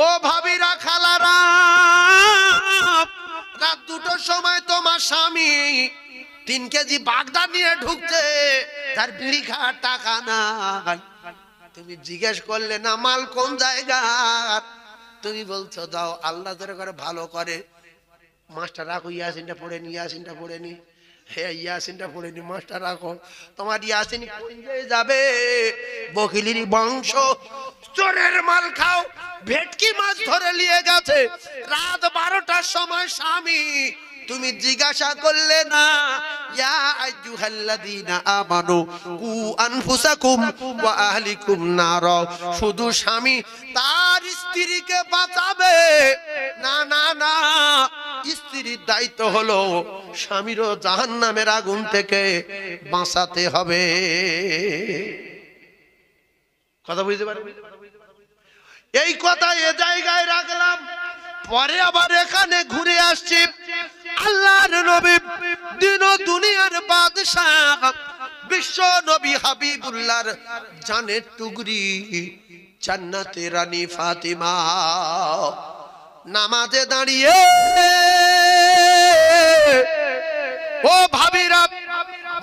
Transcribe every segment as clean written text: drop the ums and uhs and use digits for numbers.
ও ভাবিরা খালারা, রাত 2টোর সময় তোমার স্বামী 3 কেজি বাগদা নিয়ে ঢুকছে, তার বিড়ি খাওয়ার টাকা নাই। তুমি জিজ্ঞেস করলে না মাল কোন জায়গার, তুমি বলছো দাও। আল্লাহ ধরে করে ভালো করে মাস্টার রাখো, ইয়াসিনটা পড়ে নি, ইয়াসিনটা পড়ে নি, হ্যাঁ ইয়াসিনটা পড়ে নি, মাস্টার রাখো। তোমার ইয়াসিন যাবে, বকিলির বংশ, চোরের মাল খাও। ভেটকি মাছ ধরে নিয়ে গেছে রাত 12টার সময় স্বামী, তুমি জিজ্ঞাসা করলে না ইয়া আইয়ুহাল্লাযীনা আমানু কু আনফুসাকুম ওয়া আহলিকুম নার। শুধু স্বামী তার স্ত্রীকে বাঁচাবে না, না না, স্ত্রীর দায়িত্ব হলো স্বামীরও জাহান্নামের আগুন থেকে বাঁচাতে হবে। কথা বুঝতে পারেন? এই কথা এ জায়গায় রাখলাম, পরে আবার এখানে ঘুরে আসছি। আল্লাহর নবী দিন ও দুনিয়ার বাদশাহ বিশ্ব নবী হাবিবুল্লাহর জানের টুকরি জান্নাতের রানী ফাতিমা নামাজে দাঁড়িয়ে, ও ভাবিরা,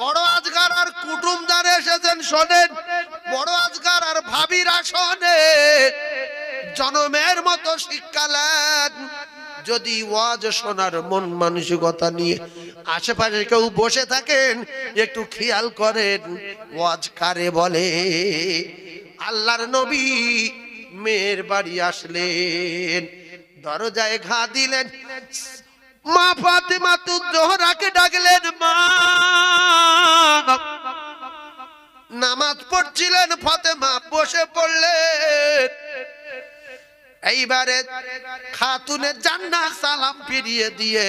বড় আজগার আর কুটুমদার এসেছেন শোনেন, বড় আজগার আর ভাবিরা শোনেন, জনমের মতো শিক্ষা নেন। যদি ওয়াজ শোনার মন মানসিকতা নিয়ে আশেপাশে কেউ বসে থাকেন, একটু খেয়াল করেন ওয়াজ কারে বলে। আল্লাহর নবী মেয়ের বাড়ি আসলেন, দরজায় ঘা দিলেন, মা ফাতেমা তুজ জোহরাকে ডাকলেন। মা নামাজ পড়ছিলেন, ফাতেমা বসে পড়লেন। এইবারে খাতুনের জান্নাত সালাম ফিরিয়ে দিয়ে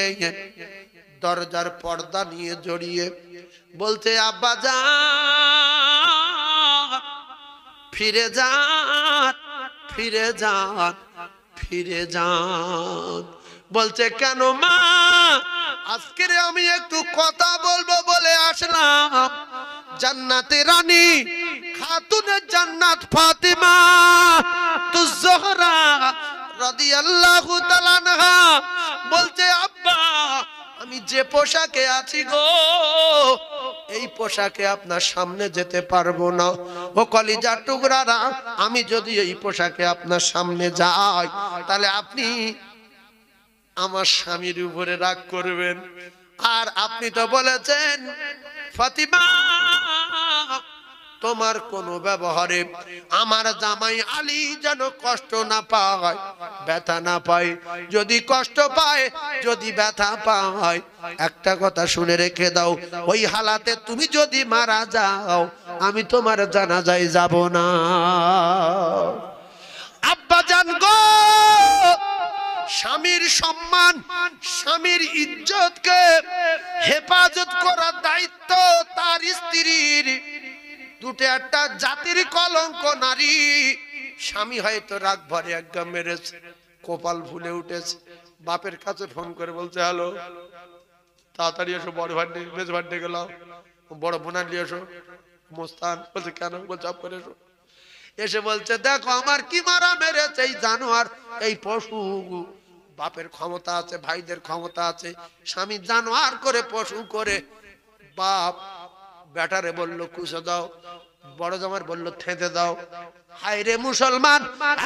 দরজার পর্দা নিয়ে জড়িয়ে বলতে, আব্বা যান, ফিরে যান, ফিরে যান, ফিরে যান। বলছে কেন মা? আজকে আমি একটু কথা বলবো বলে আসলাম। জান্নাতের রানী খাতুনের জান্নাত ফাতিমা তুজ জোহরা রাদিয়াল্লাহু তাআলা আনহা বলছে, আব্বা আমি যে পোশাকে আছি গো, এই পোশাকে আপনার সামনে যেতে পারবো না। ও কলিজার টুকরারা, আমি যদি এই পোশাকে আপনার সামনে যাই, তাহলে আপনি আমার স্বামীর উপরে রাগ করবেন। আর আপনি তো বলেছেন ফাতিমা, তোমার কোন ব্যবহারে আমার জামাই আলী যেন কষ্ট না পায়, ব্যথা না পায়। যদি কষ্ট পায়, যদি ব্যথা পায়, একটা কথা শুনে রেখে দাও, ওই হালাতে তুমি যদি মারা যাও, আমি তোমার জানাজায় যাব না। আব্বা জান গো, স্বামীর সম্মান, স্বামীর ইজ্জতকে হেফাজত করার দায়িত্ব তার স্ত্রীর। দুটো একটা জাতির কলঙ্ক নারী। স্বামী হয়তো রাগ ভরে একগা মেরেছে, কপাল ফুলে উঠেছে, বাপের কাছে ফোন করে বলছে, হ্যালো তাড়াতাড়ি এসো, বড় ভান্ডে মেজ ভান্ডে গেলাম, বড় বোনার নিয়ে এসো। মোস্তান বলছে কেন? বলছে আপ করে এসো। এসে বলছে, দেখো আমার কি মারা মেরেছে এই জানোয়ার, এই পশু। বাপের ক্ষমতা আছে, ভাইদের ক্ষমতা আছে, স্বামী জানোয়ার করে পশু করে। বাপ বেটারে বললো কুচে দাও, বড় জামার বললো থেঁতে দাও। হায় রে মুসলমান,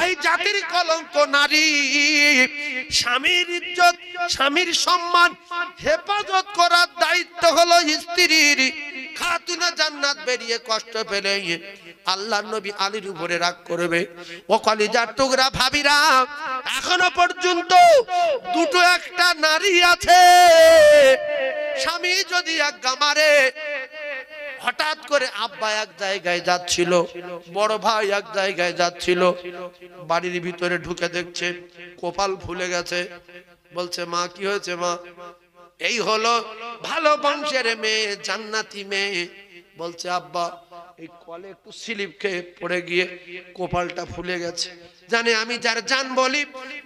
এই জাতির কলঙ্ক নারী। স্বামীর ইজ্জত, স্বামীর সম্মান হেফাজত করার দায়িত্ব হলো স্ত্রীর। খাতুনে জান্নাত বেরিয়ে কষ্ট পেলে আল্লাহর নবী আলীর উপরে রাগ করবে। ও কলিজার টুকরা ভাবিরা, এখনো পর্যন্ত দুটো একটা নারী আছে, স্বামী যদি আজ্ঞা মারে, হঠাৎ করে আব্বা এক জায়গায় যাচ্ছিল, বড় ভাই এক জায়গায় যাচ্ছিল, বাড়ির ভিতরে ঢুকে দেখছে কপাল ফুলে গেছে। বলছে, মা কি হয়েছে মা? এই হলো ভালো বংশের মেয়ে, জান্নাতি মেয়ে। বলছে, আব্বা এই কলে একটু স্লিপ খেয়ে পড়ে গিয়ে কপালটা ফুলে গেছে। জানে আমি যার জান বলি,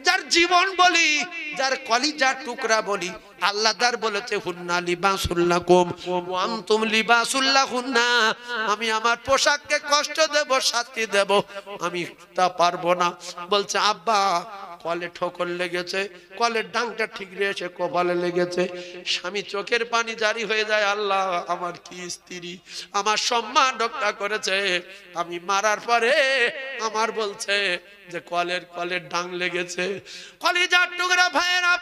যার জীবন বলি, যার কলিজার টুকরা বলি, আল্লাহ তার বলেছে হুন্না লিবাসুল লাকুম ওয়া আনতুম লিবাসুল লাহুন্না। আমি আমার পোশাককে কষ্ট দেব, শাস্তি দেব, আমি তা পারবো না। বলছে আব্বা কলে ঠোকর লেগেছে, কলের ডাংটা ঠিক রয়েছে, কপালে লেগেছে। স্বামী চোখের পানি জারি হয়ে যায়, আল্লাহ আমার কি স্ত্রী, আমার সম্মান রক্ষা করেছে, আমি মারার পরে আমার বলছে যে কলের ডাং লেগেছে। কলিজার টুকরা ভাইয়েরা,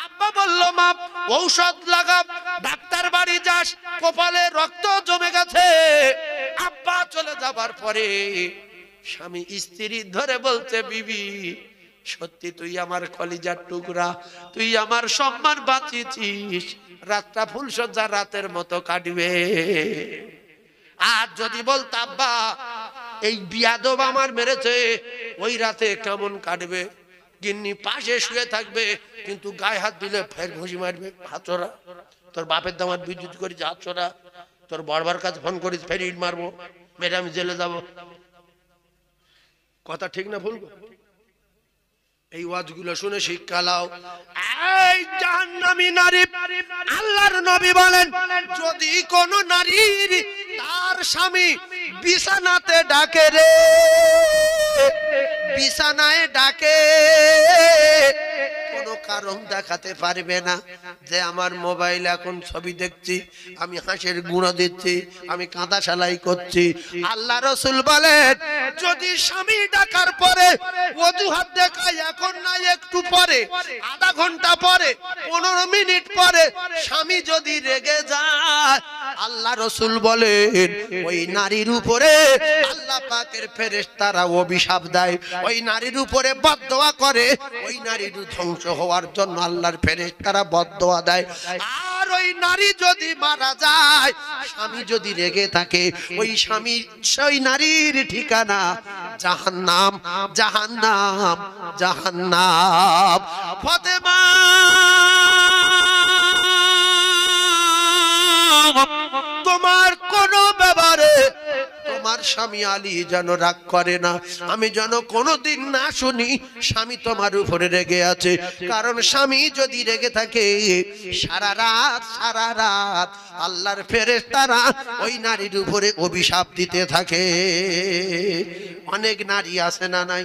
আব্বা বলল মা ঔষধ লাগা, ডাক্তার বাড়ি যাস, কপালে রক্ত জমে গেছে। আব্বা চলে যাবার পরে স্বামী স্ত্রী ধরে বলছে বিবি সত্যি তুই আমার কলিজার টুকরা, তুই আমার সম্মান বাঁচিয়েছিস, রাতটা ফুলসজ্জা রাতের মতো কাটবে। আর যদি বলতো আব্বা এই বিয়াদব আমার মেরেছে, ওই রাতে কেমন কাটবে, গিন্নি পাশে শুয়ে থাকবে কিন্তু গায়ে হাত দিলে ফের ঘুষি মারবে, হাতছড়া, তোর বাপের দামার বিদ্যুৎ করিস হাতছড়া, তোর বড়বার কাছে ফোন করিস ফের ইট মারবো, মেরে আমি জেলে যাবো। কথা ঠিক না ভুল? এই ওয়াজগুলো শুনে শিক্ষা লাও। এই জাহান্নামী নারী, আল্লাহর নবী বলেন যদি কোন নারীর তার স্বামী বিছানাতে ডাকে রে, বিছানায় ডাকে, কোনো কারণ দেখাতে পারবে না যে আমার মোবাইল এখন ছবি দেখছি, আমি হাঁসের গুঁড়ো দিচ্ছি, আমি কাঁথা সেলাই করছি। আল্লাহ রাসূল বলেন যদি স্বামী ডাকার পরে অজুহাত দেখায়, এখন না একটু পরে, আধা ঘন্টা পরে, 15 মিনিট পরে স্বামী যদি রেগে যায়, আল্লাহ রাসূল বলেন ওই নারীর উপরে আল্লাহ পাকের ফেরেশতারা অভিশাপ দেয়, ওই নারীর উপরে বদদোয়া করে, ওই নারীর ধ্বংস হওয়ার জন্য আল্লাহর ফেরেশতারা বদদোয়া দেয়। আর ওই নারী যদি মারা যায়, স্বামী যদি রেগে থাকে, ওই স্বামী সেই নারীর ঠিকানা জাহান্নাম, জাহান্নাম, জাহান্নাম। ফাতেমা তোমার কোন ব্যাপারে তোমার স্বামী আলী যেন রাগ করে না, আমি যেন কোনোদিন না শুনি স্বামী তোমার উপরে রেগে আছে। কারণ স্বামী যদি রেগে থাকে সারা রাত আল্লাহর ফেরেশতারা ওই নারীর উপরে অভিশাপ দিতে থাকে। অনেক নারী আছে না নাই,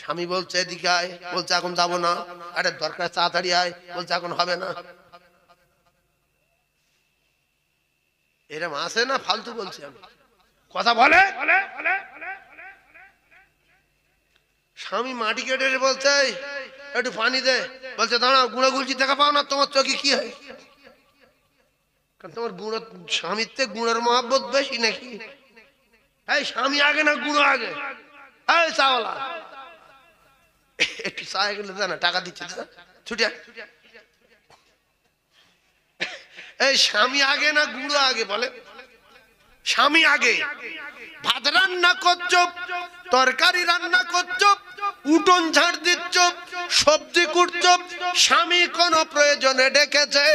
স্বামী বলছে এদিকে আয়, বলছে এখন যাবো না, আরে দরকার তাড়াতাড়ি আয়, বলছে এখন হবে না। এরম আছে না? ফালতু বলছি আমি, কথা বলে। স্বামী মাটি কেটে বলছে একটু পানি দে, বলছে দাঁড়াও গুঁড়ো গুলছি, দেখা পাও না তোমার চোখে কি হয়? কারণ তোমার গুঁড়ো, স্বামীর থেকে গুঁড়োর মহব্বত বেশি নাকি? এই স্বামী আগে না গুঁড়ো আগে? এই চাওয়ালা একটু চা গেলে দে না, টাকা দিচ্ছে ছুটিয়া। এই স্বামী আগে না গুঁড়ো আগে? বলে স্বামী আগে। ভাত রান্না করছো, তরকারি রান্না করছো, উঠোন ঝাড় দিচ্ছ, সবজি কুটছো, স্বামী কোন প্রয়োজনে ডেকেছে,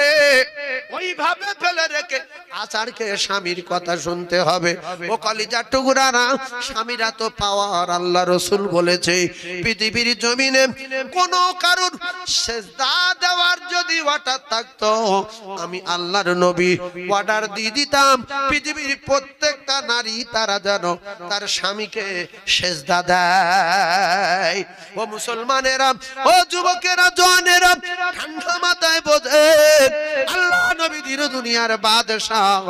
ওইভাবে ফেলে রেখে আচারকে স্বামীর কথা শুনতে হবে। ও কলিজার টুকরারা, স্বামীরা তো পাওয়ার। আল্লাহ রাসূল বলেছে পৃথিবীর জমিনে কোন কারুর সেজদা দেওয়ার যদি অর্ডার থাকতো, আমি আল্লাহর নবী অর্ডার দিয়ে দিতাম পৃথিবীর প্রত্যেকটা নারী তারা যেন তার স্বামীকে সেজদা দেয়। ও মুসলমানেরা, ও যুবকেরা, জওয়ানেরা, ঠান্ডা মাথায় বোঝেন আল্লাহ নবী দিন দুনিয়ার বাদশাহ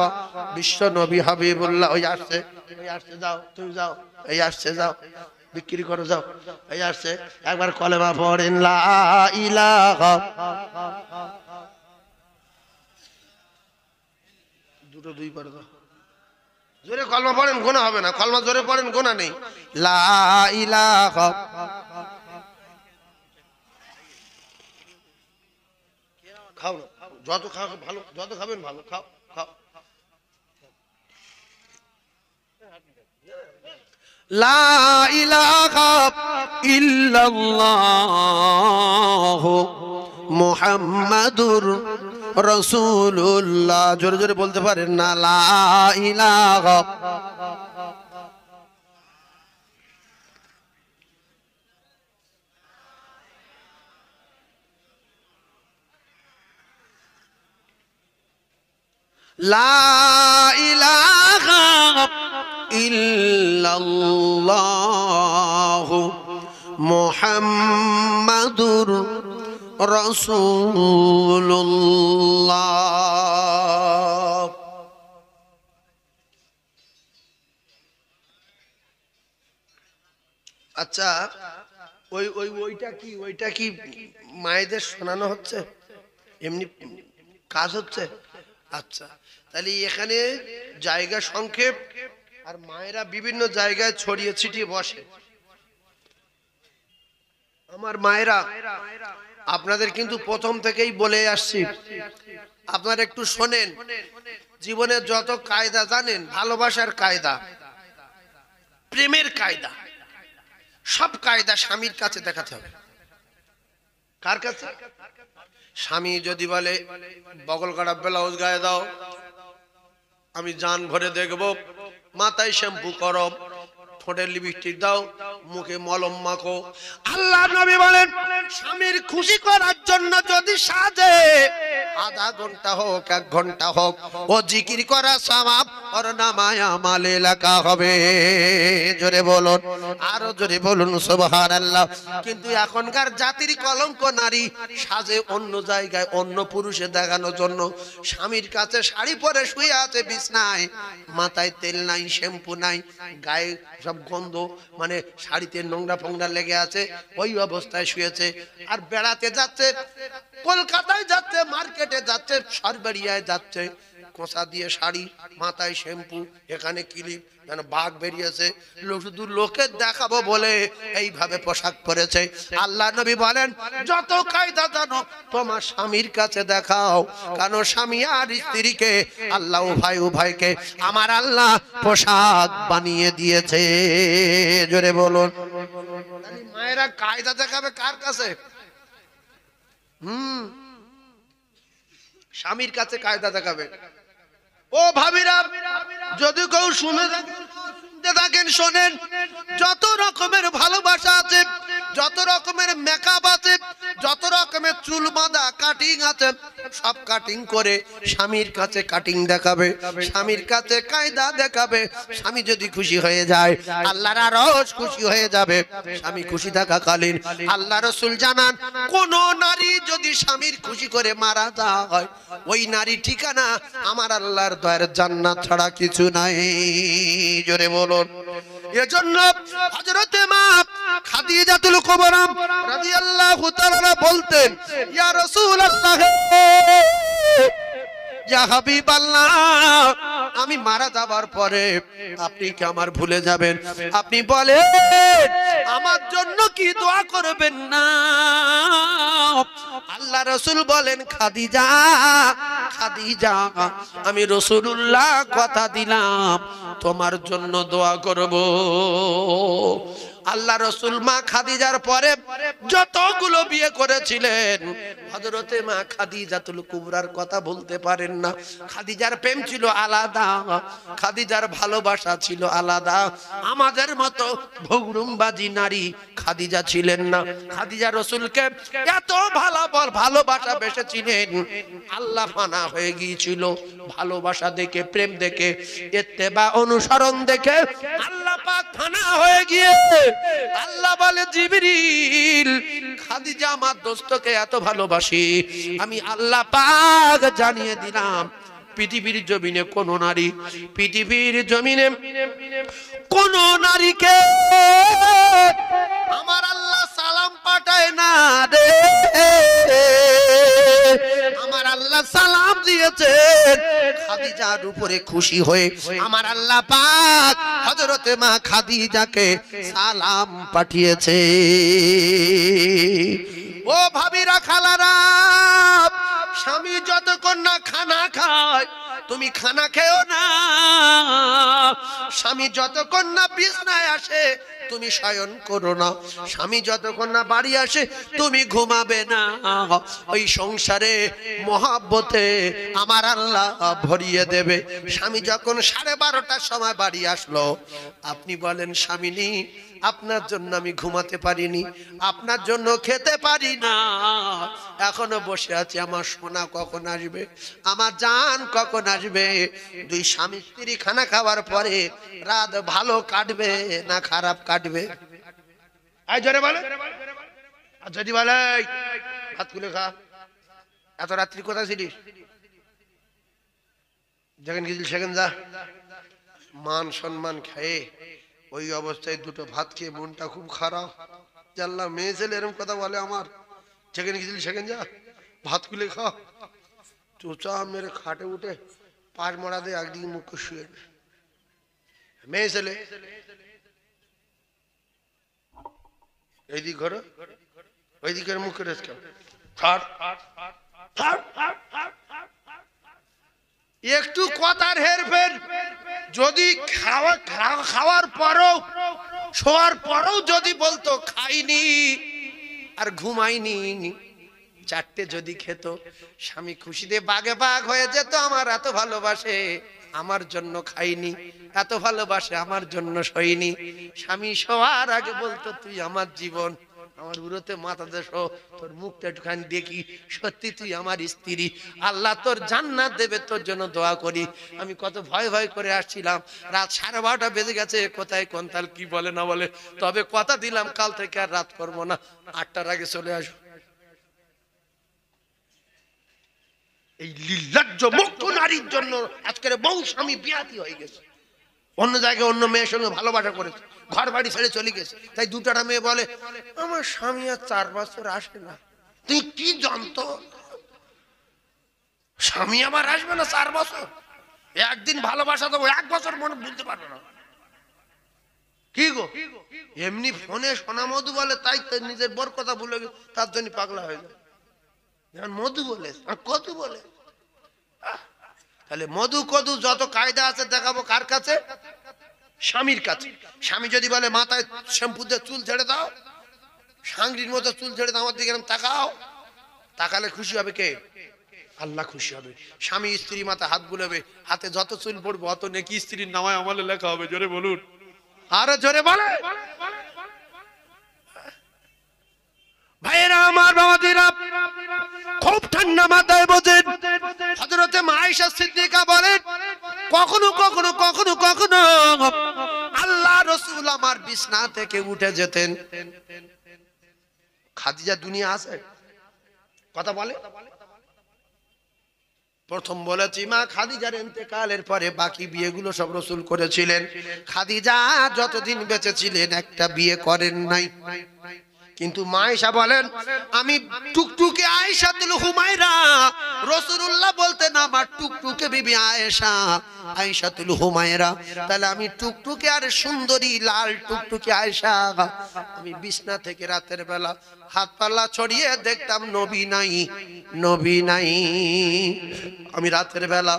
বিশ্ব নবী হাবিবুল্লাহ। ওই আসছে, যাও তুমি যাও, এই আসছে, যাও বিক্রি করো, যাও এই আসছে। একবার কলেমা পড়েন লা ইলাহা, দুটো দুই পড়ে দাও, জোরে কলমা পড়েন, গোনা হবে না। কলমা জোরে পড়েন, গোনা নেই। লা ইলাহা, খাও না, যত খাও ভালো, যত খাবেন ভালো, খাও খাও। লা ইলাহা ইল্লাল্লাহ মুহাম্মাদুর রাসূলুল্লাহ। জোরে জোরে বলতে পারেন না? লা ইলাহা। লা ইলাহা ইল্লাল্লাহু মুহাম্মাদুর রাসূলুল্লাহ। আচ্ছা, ওইটা কি মায়েদের শোনানো হচ্ছে, এমনি কাজ হচ্ছে? আচ্ছা, তাহলে এখানে জায়গা সংক্ষেপ, আর মায়েরা বিভিন্ন জায়গায় ছড়িয়ে ছিটিয়ে বসে। আমার মায়েরা, আপনাদের কিন্তু প্রথম থেকেই বলে আসছি, আপনারা একটু শোনেন। জীবনের যত কায়দা জানেন, ভালোবাসার কায়দা, প্রেমের কায়দা, সব কায়দা স্বামীর কাছে দেখাতে হবে। কার কাছে? স্বামী যদি বলে বগল কাটা ব্লাউজ গায়ে দাও, আমি জান ভরে দেখবো, মাথায় শ্যাম্পু করো, ঠোঁটের লিপস্টিক দাও, মুখে মলম মাখো। আল্লাহ নবী বলেন, স্বামীর খুশি করার জন্য যদি সাজে, আধা ঘন্টা হোক 1 ঘন্টা হোক, ও জিকির করা সওয়াব ওর নামায় আমলে লেখা হবে। জোরে বলুন, আরো জোরে বলুন সুবহানাল্লাহ। কিন্তু এখনকার জাতির কলঙ্ক নারী সাজে অন্য জায়গায়, অন্য পুরুষে দেখানোর জন্য। স্বামীর কাছে শাড়ি পরে শুয়ে আছে বিছনায়, মাথায় তেল নাই, শ্যাম্পু নাই, গায়ে সব গন্ধ, মানে শাড়িতে নোংরা ফোংরা লেগে আছে, ওই অবস্থায় শুয়েছে। আর বেড়াতে যাচ্ছে, কলকাতায় যাচ্ছে, মার্কেটে যাচ্ছে, সরবেরিয়ায় যাচ্ছে, কোঁচা দিয়ে শাড়ি, মাথায় শ্যাম্পু, এখানে ক্লিপ, যেন বাঘ বেরিয়েছে, শুধু লোকে দেখাবো বলে এইভাবে পোশাক পরেছে। আল্লাহ নবী বলেন, যত কায়দা জানো তোমার স্বামীর কাছে দেখাও, কারণ স্বামী আর স্ত্রীকে আল্লাহ উভয়কে আমার আল্লাহ পোশাক বানিয়ে দিয়েছে। জোরে বলুন। মায়েরা কায়দা দেখাবে কার কাছে? স্বামীর কাছে কায়দা দেখাবে। ও ভাবিরা, যদি কেউ শুনতে থাকেন, শোনেন। যত রকমের ভালোবাসা আছে, যত রকমের মেকআপ আছে, যত রকমের চুল বাঁধা কাটিং আছে, সব কাটিং করে স্বামীর কাছে কাটিং দেখাবে, স্বামীর কাছে কায়দা দেখাবে। স্বামী যদি খুশি হয়ে যায়, আল্লাহর আরশ খুশি হয়ে যাবে। স্বামী খুশি থাকাকালীন আল্লাহ রাসূল জানান, কোন নারী যদি স্বামীর খুশি করে মারা যায়, ওই নারী ঠিকানা আমার আল্লাহর দয়ার জান্নাত ছাড়া কিছু নাই। জোরে বলুন। এজন্য হযরত মা খাদিজাতুল কুবরা রাদিয়াল্লাহু তাআলা বলতেন, ইয়া রাসূলুল্লাহ, ইয়া হাবিবাল্লাহ, আমি মারা যাবার পরে আপনি কি আমার ভুলে যাবেন? আপনি বলেন আমার জন্য কি দোয়া করবেন না? আল্লাহ রাসূল বলেন, খাদিজা, খাদিজা, আমি রাসূলুল্লাহ কথা দিলাম তোমার জন্য দোয়া করব। আল্লাহ রাসূল মা খাদিজার পরে যতগুলো বিয়ে করেছিলেন, হযরতে মা খাদিজাতুল কুবরার কথা বলতে পারেন না। খাদিজার প্রেম ছিল আলাদা, খাদিজার ভালোবাসা ছিল আলাদা। আমাদের মতো ভৌরুমবাজি নারী খাদিজা ছিলেন না। খাদিজা রাসূলকে এত ভালোবাসা বেসেছিলেন, আল্লাহ ফানা হয়ে গিয়েছিল ভালোবাসা দেখে, প্রেম দেখে, ইত্তেবা অনুসরণ দেখে আল্লাহ পাক ফানা হয়ে গিয়ে আল্লাহ বলে, জিবরিল, খাদিজা আমার দোস্তকে এত ভালোবাসি, আমি আল্লাহ পাক জানিয়ে দিলাম পৃথিবীর জমিনে কোন নারী, পৃথিবীর জমিনে কোন নারীকে আমার আল্লাহ সালাম পাঠায় না রে। আমার আল্লাহ সালাম দিয়েছেন খাদিজার উপরে খুশি হয়ে, আমার আল্লাহ পাক হযরতে মা খাদিজাকে সালাম পাঠিয়েছে। ও ভাবিরা, খালারা, স্বামী যতক্ষণ না খানা খায় তুমি খানা খেও না। স্বামী যতক্ষণ না বিছনায় আসে তুমি শয়ন করো না। স্বামী যতক্ষণ না বাড়ি আসে তুমি ঘুমাবে না। ওই সংসারে মহাব্বতে আমার আল্লাহ ভরিয়ে দেবে। স্বামী যখন 12:30টার সময় বাড়ি আসলো, আপনি বলেন স্বামিনী আপনার জন্য আমি ঘুমাতে পারিনি, আপনার জন্য খেতে পারি না, এখনো বসে আছি, আমার সোনা কখন আসবে, আমার জান কখন আসবে। দুই স্বামী স্ত্রী খানা খাওয়ার পরে রাত ভালো কাটবে না খারাপ কাটবে? আয় জোরে বলে, আর যদি বলে ভাত খুলে খা, এত রাত্রি কোথায় ছিলিস, যেখানে গেছিল সেখানে যা। মান সম্মান খেয়ে ওই অবস্থায় দুটো ভাত খেয়ে মনটা খুব খারাপ। জানলাম মেয়ে ছেলে এরকম কথা বলে আমার, যেখানে গেছিল সেখানে যা, ভাত খুলে খা। চোচা মেরে খাটে উঠে পাশ মরা দিয়ে একদিকে মুখ শুয়ে মেয়ে ছেলে এইদিক ঘরে ওইদিকে মুখ করে একটু কথার হেরফের। যদি খাওয়ার পরও শোয়ার পরও যদি বলতো খাইনি আর ঘুমাইনি, 4টে যদি খেত, স্বামী খুশিতে বাগে বাগ হয়ে যেত। আমার এত ভালোবাসে আমার জন্য খাইনি, এত ভালোবাসে আমার জন্য শোয়নি। স্বামী শোয়ার আগে বলতো তুই আমার জীবন, আমার উড়োতে মাথা দেশো, তোর মুখটা একটুখানি দেখি, সত্যি তুই আমার স্ত্রী, আল্লাহ তোর জান্নাত দেবে, তোর জন্য দোয়া করি। আমি কত ভয় ভয় করে আসছিলাম, রাত 12:30টা বেজে গেছে, কোথায় কোন তাল কি বলে না বলে, তবে কথা দিলাম কাল থেকে আর রাত করবো না, 8টার আগে চলে আসবো। এই নির্লজ্জ মুক্ত নারীর জন্য আজকের বউ স্বামী বিয়াতি হয়ে গেছে, অন্য জায়গায় অন্য মেয়ের সঙ্গে ভালোবাসা করেছে, ঘর বাড়ি ছেড়ে চলে গেছে। তাই দুটাটা মেয়ে বলে আমার স্বামী আর 4 বছর আসে না। তুই কি জানতো স্বামী আমার আসবে না 4 বছর? একদিন ভালোবাসা দেবো, 1 বছর মনে বুঝতে পারবে না। কি গো এমনি ফোনে সোনা মধু বলে, তাই নিজের বর কথা ভুলে তার জন্য পাগলা হয়ে যায়। যেমন মধু বলে আর কদু বলে, তাহলে মধু কদু যত কায়দা আছে দেখাবো কার কাছে? স্বামীর কাছে। স্বামী যদি বলে মাথায় শ্যাম্পু দিয়ে চুল ছেড়ে দাও, সাংরির মতো চুল ছেড়ে দাও, আমার দিকে তাকাও, তাকালে খুশি হবে কে? আল্লাহ খুশি হবে। স্বামী স্ত্রী মাথায় হাত বুলাবে, হাতে যত চুল পড়বে অত নেকি স্ত্রীর নামায় আমলে লেখা হবে। জোরে বলুন, আরো জোরে বলে। ভাইয়েরা আমার, বাবাদিরা খুব ঠান্ডা মাথায় বোঝেন। হযরতে মা আয়েশা সিদ্দিকা বলেন কখনো কখনো কখনো কখনো আল্লাহ রাসূল আমার বিছনা থেকে উঠে যেতেন। খাদিজা দুনিয়া আছে কথা বলে? প্রথম বলেছি মা খাদিজার ইন্তেকালের পরে বাকি বিয়েগুলো সব রাসূল করেছিলেন। খাদিজা যতদিন বেঁচে ছিলেন একটা বিয়ে করেন নাই। কিন্তু মা আয়েশা বলেন আমি টুকটুকে আয়েশাতুল হুমায়রা, রাসূলুল্লাহ বলতেন আমার টুকটুকে বিবি আয়েশা, আয়েশাতুল হুমায়রা। তাহলে আমি টুকটুকে আর সুন্দরী লাল টুকটুকে আয়েশা। আমি বিছনা থেকে রাতের বেলা হাত পাল্লা ছড়িয়ে দেখতাম নবী নাই, নবী নাই। আমি রাতের বেলা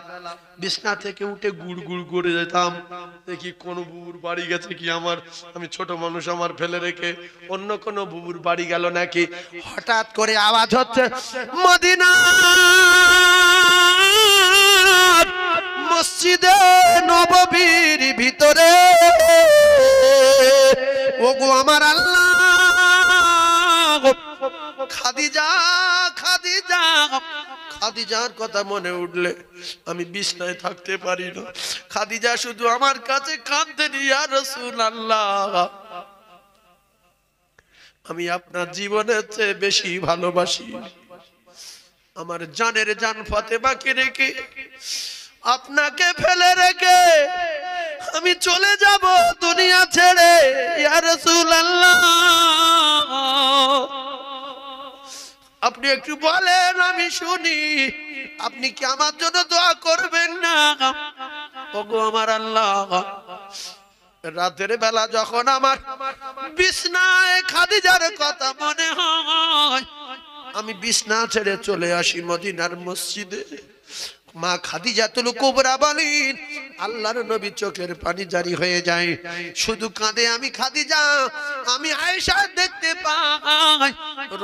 বিছনা থেকে উঠে গুড় গুড় করে যেতাম, দেখি কোন বুবুর বাড়ি গেছে কি আমার, আমি ছোট মানুষ আমার ফেলে রেখে অন্য কোন বুবুর বাড়ি গেল নাকি। হঠাৎ করে আওয়াজ হচ্ছে মদিনা মসজিদে নববীর ভিতরে, ওগো আমার আল্লাহ, খাদিজা খাদিজা। খাদিজার কথা মনে উঠলে আমি বিছনায় থাকতে পারি না। খাদিজা শুধু আমার কাছে কাঁদতেন, ইয়া রাসূলুল্লাহ আমি আপনার জীবনের চেয়ে বেশি ভালোবাসি। আমার জানের জান ফাতেমাকে রেখে, আপনাকে ফেলে রেখে আমি চলে যাব দুনিয়া ছেড়ে, ইয়া রাসূলুল্লাহ আপনি একটু বলেন আমি শুনি, আপনি কি আমার জন্য দোয়া করবেন না? ওগো আমার আল্লাহ, রাতের বেলা যখন আমার বিছনায় খাদিজার কথা মনে হয়, আমি বিছনা ছেড়ে চলে আসি মদিনার মসজিদে। মা খাদিজাতুল কুবরা বলেন আল্লাহর নবী চোখের পানি জারি হয়ে যায়, শুধু কাঁদে। আমি খাদিজা, আমি আয়েশা দেখতে পাই।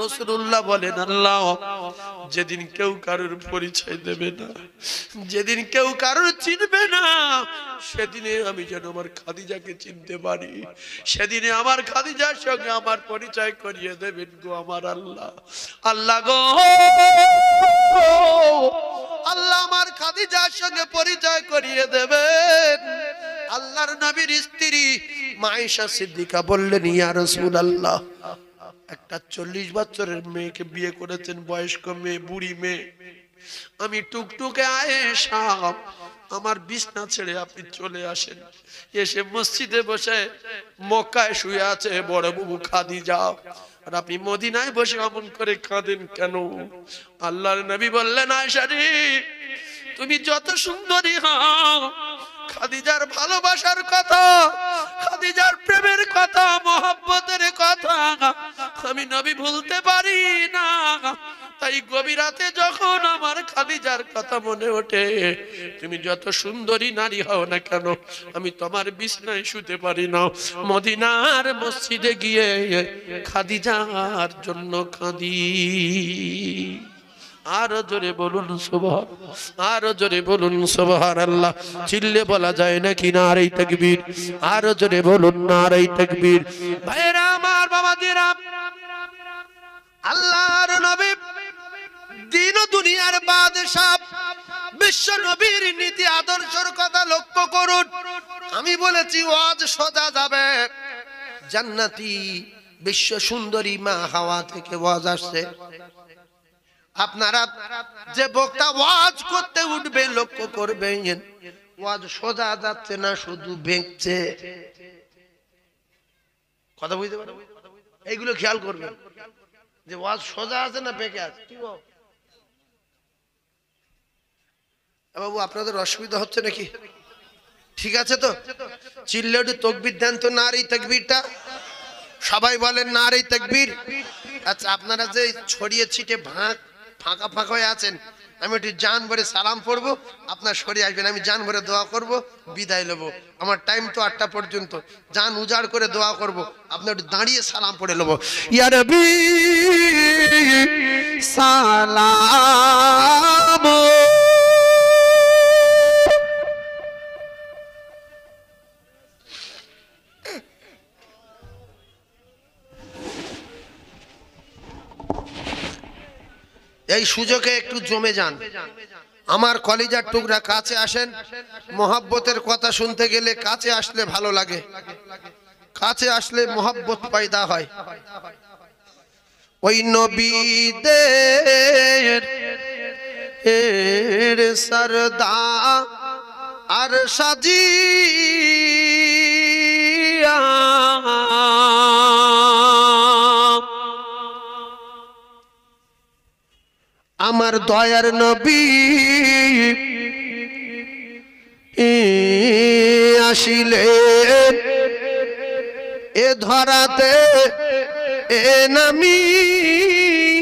রাসূলুল্লাহ বলেন, আল্লাহ যেদিন কেউ কারোর পরিচয় দেবে না, যেদিন কেউ কারোর চিনবে না, সেদিনে আমি যেন আমার খাদিজাকে চিনতে পারি, সেদিনে আমার খাদিজার সঙ্গে আমার পরিচয় করিয়ে দেবেন গো আমার আল্লাহ। আল্লাহ গো, আল্লাহ আমার খাদিজার সঙ্গে পরিচয় করিয়ে দেবেন। আল্লাহর নবীর স্ত্রী মা আয়েশা সিদ্দিকা বললেন, ইয়া রাসূলুল্লাহ, একটা 40 বছরের মেয়েকে বিয়ে করেছেন, বয়স্ক মেয়ে, বুড়ি মেয়ে। আমি টুকটুকে আয়েশা, আমার বিছনা ছেড়ে আপনি চলে আসেন, এসে মসজিদে বসে মক্কায় শুয়ে আছে বড় বাবু খাদিজা, আর আপনি মদিনায় বসে অমন করে কাঁদেন কেন? আল্লাহর নবী বললেন, আয়েশা রে, তুমি যত সুন্দরী হও, খাদিজার ভালোবাসার কথা, খাদিজার প্রেমের কথা, মহব্বতের কথা আমি নবী ভুলতে পারি না। তাই গভীর রাতে যখন আমার খাদিজার কথা মনে ওঠে, তুমি যত সুন্দরী নারী হও না কেন, আমি তোমার বিছনায় শুতে পারি না। মদিনার মসজিদে গিয়ে খাদিজার জন্য কাঁদি। আরো জোরে বলুন সুবহানাল্লাহ, আরো জোরে বলুন সুবহানাল্লাহ। চিল্লে বলা যায় নাকি নারে তাকবীর? আরো জোরে বলুন নারে তাকবীর। ভাইরা আমার, বাবাজিরা, আল্লাহর নবী দিন ও দুনিয়ার বাদশা, বিশ্ব নবীর নীতি আদর্শের কথা লক্ষ্য করুন। আমি বলেছি ওয়াজ সোজা যাবে, জান্নাতি বিশ্ব সুন্দরী মা হাওয়া থেকে ওয়াজ আসছে। আপনারা যে বক্তা ওয়াজ করতে উঠবে লক্ষ্য করবেন, ওয়াজ সোজা যাচ্ছে না, শুধু ভেঙছে। কথা বুঝতে পারেন? এইগুলো খেয়াল করবেন যে ওয়াজ সোজা আছে না বেঁকে আছে। বাবু, আপনাদের অসুবিধা হচ্ছে নাকি? ঠিক আছে তো? চিল্লে একটু তাকবীর দেন তো, নারী তাকবীরটা সবাই বলেন, নারী তাকবীর। আচ্ছা, আপনারা যে ছড়িয়ে ছিটে ফাঁকা ফাঁকা হয়ে আছেন, আমি একটু জান ভরে সালাম পড়বো, আপনার সরে আসবেন, আমি জান ভরে দোয়া করব, বিদায় নেব। আমার টাইম তো 8টা পর্যন্ত, জান উজাড় করে দোয়া করব, আপনি একটু দাঁড়িয়ে সালাম পড়ে নেবো। ইয়া নবী সালাম, এই সুযোগে একটু জমে যান, আমার কলিজার টুকরা কাছে আসেন। মহব্বতের কথা শুনতে গেলে কাছে আসলে ভালো লাগে, কাছে আসলে মহব্বত পয়দা হয়। ওই নবীদের সরদার আর সাজিয়া আমার দয়ার নবী আসিলেন এ ধরাতে, এ নামিয়া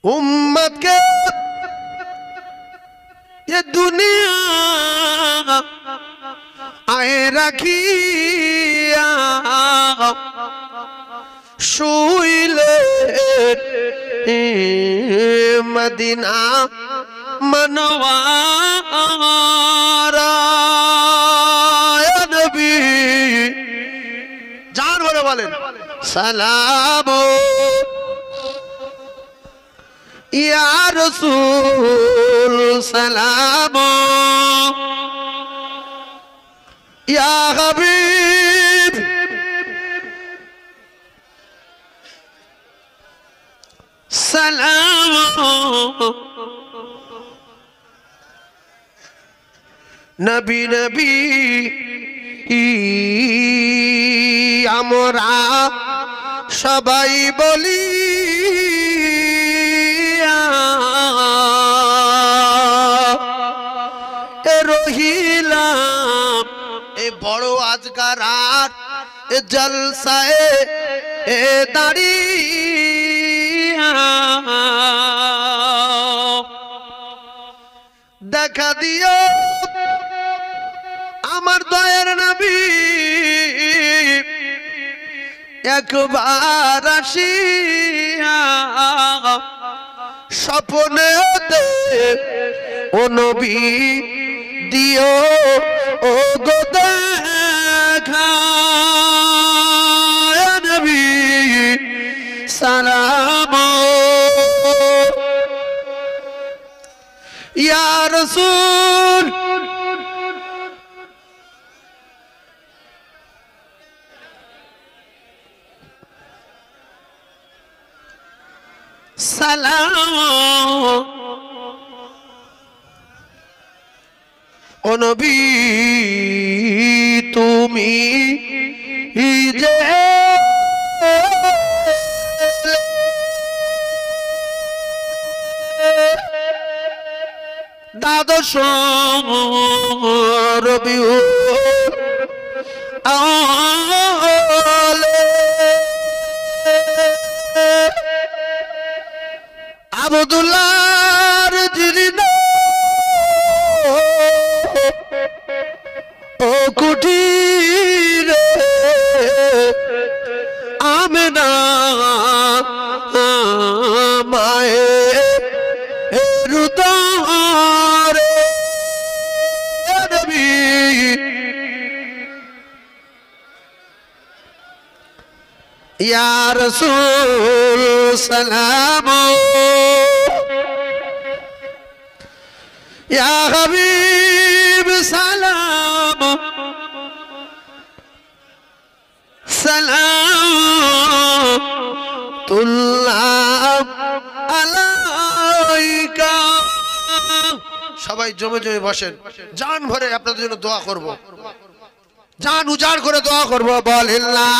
উম্মতকে এ দুনিয়া আয়ে রাখিয়া শুইলে মদিনা মনওয়ারা। নবী জান বলে বলেন, সালাম ইয়া রাসূল, সালাম ইয়া হাবিব, সালাম নবী নবী আমরা সবাই বলি, রহিলাম এ বড় আজকার আর এ জলসায় এ দাঁড়িয়ে দেখা দিও আমার দয়ার নবী একবার আসিয়া স্বপ্নেতে ও নবী দিও ও গো দেখা নবী সালাম ইয়া রাসূল সালাম ও নবী তুমি যে দ্বাদশ রবিউল আউয়াল আব্দুল্লাহর জিরিনা ও কুটিরে আমেনা মায়ের উদরে নবী ইয়া রাসূল সালাম ইয়া হাবিব সালাম সালাতুল্লাহ আলাইকা সবাই জমে জমে বসেন জান ভরে আপনাদের জন্য দোয়া করব জান উজাড় করে দোয়া করব বলেন লা